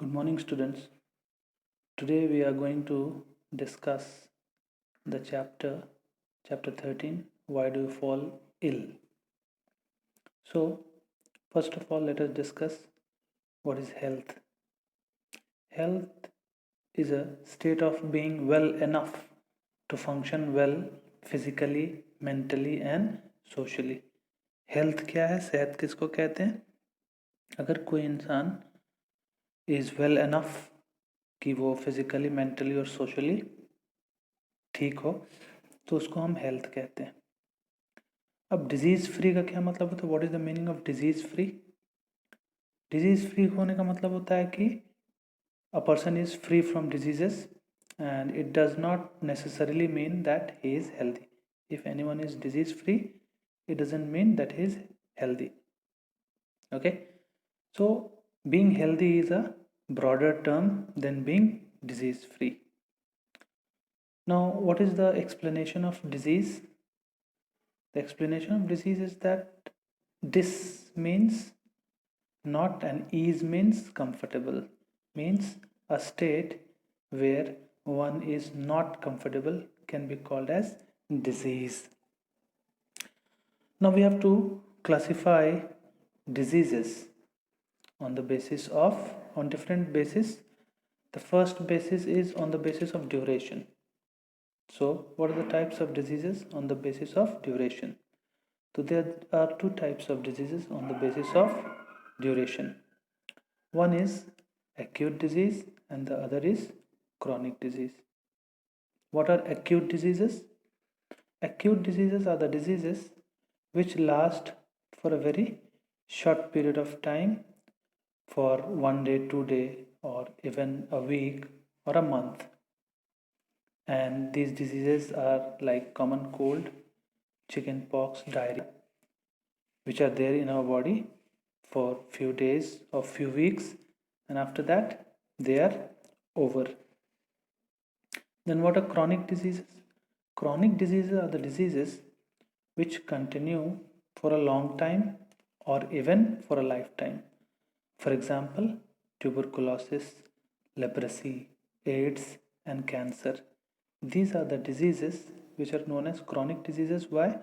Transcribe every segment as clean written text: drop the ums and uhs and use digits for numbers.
Good morning, students. Today we are going to discuss the chapter 13, Why Do You Fall Ill? So, first of all, let us discuss what is health. Health is a state of being well enough to function well physically, mentally and socially. Health क्या है? सेहत किसको कहते हैं? अगर कोई इंसान is well enough कि वो फिजिकली, मेंटली और सोशली ठीक हो तो उसको हम हेल्थ कहते हैं। अब डिजीज़ फ्री का क्या मतलब होता है? What is the meaning of disease free? Disease free होने का मतलब होता है कि a person is free from diseases and it does not necessarily mean that he is healthy. If anyone is disease free, it doesn't mean that he is healthy. Okay, so being healthy is a broader term than being disease free. Now, what is the explanation of disease? The explanation of disease is that dis means not and ease means comfortable, means a state where one is not comfortable can be called as disease. Now we have to classify diseases on the basis of on different basis. The first basis is on the basis of duration. So what are the types of diseases on the basis of duration? So there are two types of diseases on the basis of duration. One is acute disease and the other is chronic disease. What are acute diseases? Acute diseases are the diseases which last for a very short period of time, for 1 day, 2 day, or even a week or a month. And these diseases are like common cold, chicken pox, diarrhea, which are there in our body for few days or few weeks, and after that they are over. Then what are chronic diseases? Chronic diseases are the diseases which continue for a long time or even for a lifetime. For example, tuberculosis, leprosy, AIDS and cancer. These are the diseases which are known as chronic diseases. Why?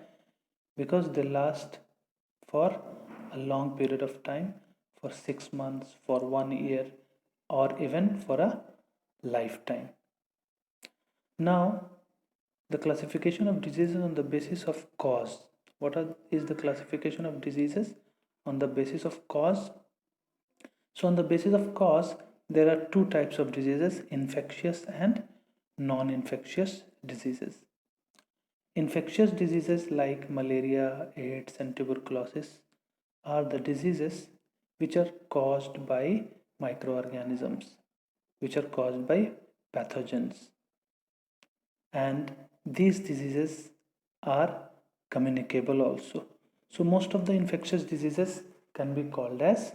Because they last for a long period of time, for 6 months, for 1 year, or even for a lifetime. Now, the classification of diseases on the basis of cause. Is the classification of diseases on the basis of cause? So, on the basis of cause, there are two types of diseases: infectious and non-infectious diseases. Infectious diseases like malaria, AIDS, and tuberculosis are the diseases which are caused by microorganisms, which are caused by pathogens. And these diseases are communicable also. So, most of the infectious diseases can be called as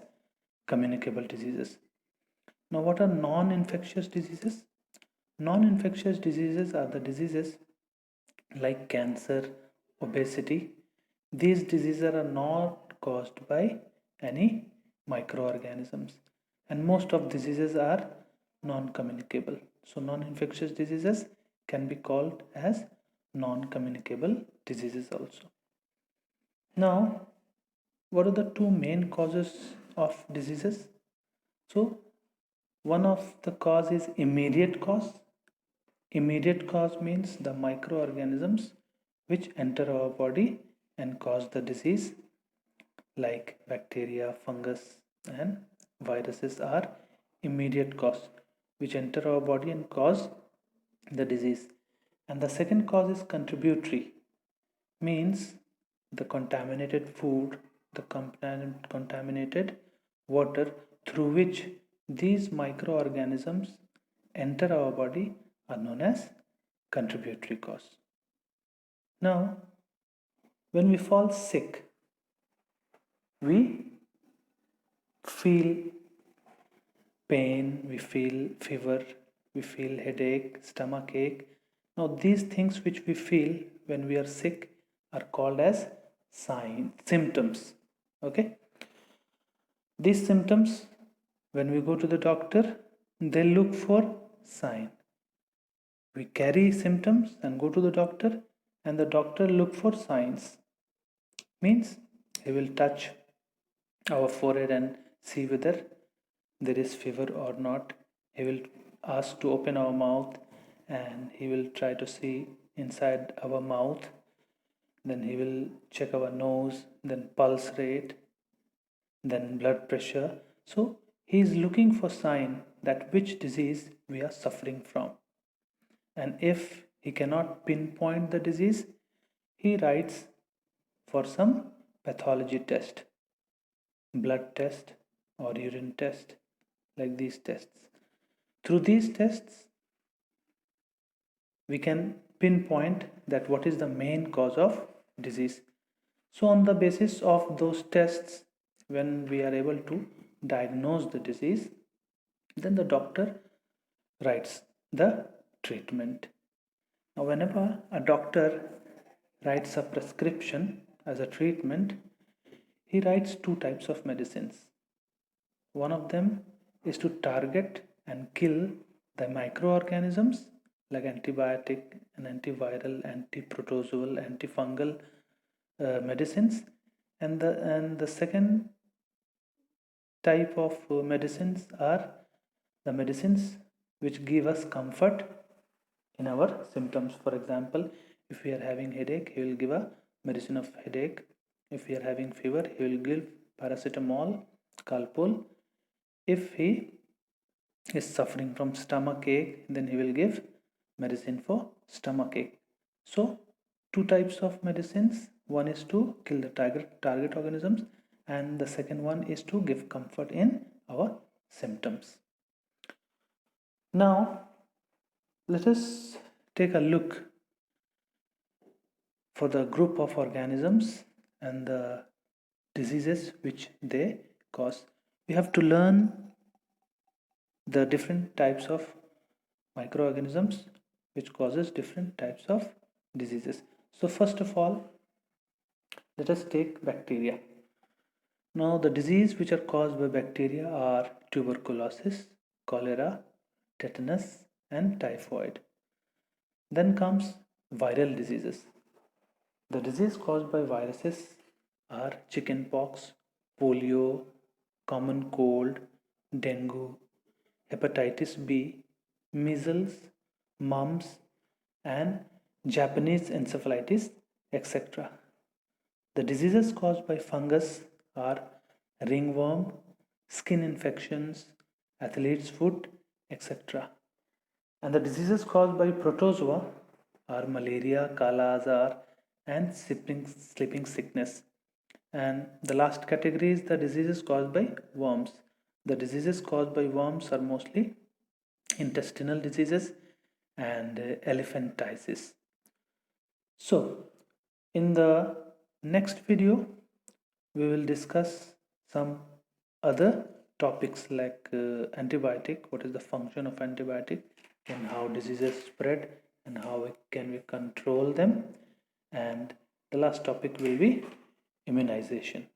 communicable diseases. Now, what are non-infectious diseases? Non-infectious diseases are the diseases like cancer, obesity. These diseases are not caused by any microorganisms, and most of diseases are non-communicable. So non-infectious diseases can be called as non-communicable diseases also. Now, what are the two main causes of diseases? So one of the cause is immediate cause. Immediate cause means the microorganisms which enter our body and cause the disease, like bacteria, fungus, and viruses are immediate cause which enter our body and cause the disease. And the second cause is contributory, means the contaminated food, the contaminated water through which these microorganisms enter our body are known as contributory cause. Now, when we fall sick, we feel pain, we feel fever, we feel headache, stomach ache. Now, these things which we feel when we are sick are called as symptoms. Okay, these symptoms When we go to the doctor, they look for sign. We carry symptoms and go to the doctor, and the doctor look for signs. Means he will touch our forehead and see whether there is fever or not. He will ask to open our mouth and he will try to see inside our mouth. Then he will check our nose, then pulse rate, then blood pressure. So he is looking for sign that which disease we are suffering from. And if he cannot pinpoint the disease, he writes for some pathology test, blood test or urine test, like these tests. Through these tests, we can pinpoint that what is the main cause of disease. So on the basis of those tests, when we are able to diagnose the disease, then the doctor writes the treatment. Now whenever a doctor writes a prescription as a treatment, he writes two types of medicines. One of them is to target and kill the microorganisms like antibiotic and antiviral, antiprotozoal, antifungal medicines, and the second type of medicines are the medicines which give us comfort in our symptoms. For example, if we are having headache, he will give a medicine of headache. If we are having fever, he will give paracetamol, Calpol. If he is suffering from stomach ache, then he will give medicine for stomach ache. So two types of medicines. One is to kill the target organisms, and the second one is to give comfort in our symptoms. Now let us take a look for the group of organisms and the diseases which they cause. We have to learn the different types of microorganisms which causes different types of diseases. So first of all, let us take bacteria. Now the disease which are caused by bacteria are tuberculosis, cholera, tetanus and typhoid. Then comes viral diseases. The disease caused by viruses are chickenpox, polio, common cold, dengue, hepatitis B, measles, mumps, and Japanese encephalitis, etc. The diseases caused by fungus are ringworm, skin infections, athlete's foot, etc. And the diseases caused by protozoa are malaria, kala azar, and sleeping sickness. And the last category is the diseases caused by worms. The diseases caused by worms are mostly intestinal diseases and elephantiasis. So, in the next video, we will discuss some other topics like antibiotic, what is the function of antibiotic, and how diseases spread and how can we control them, and the last topic will be immunization.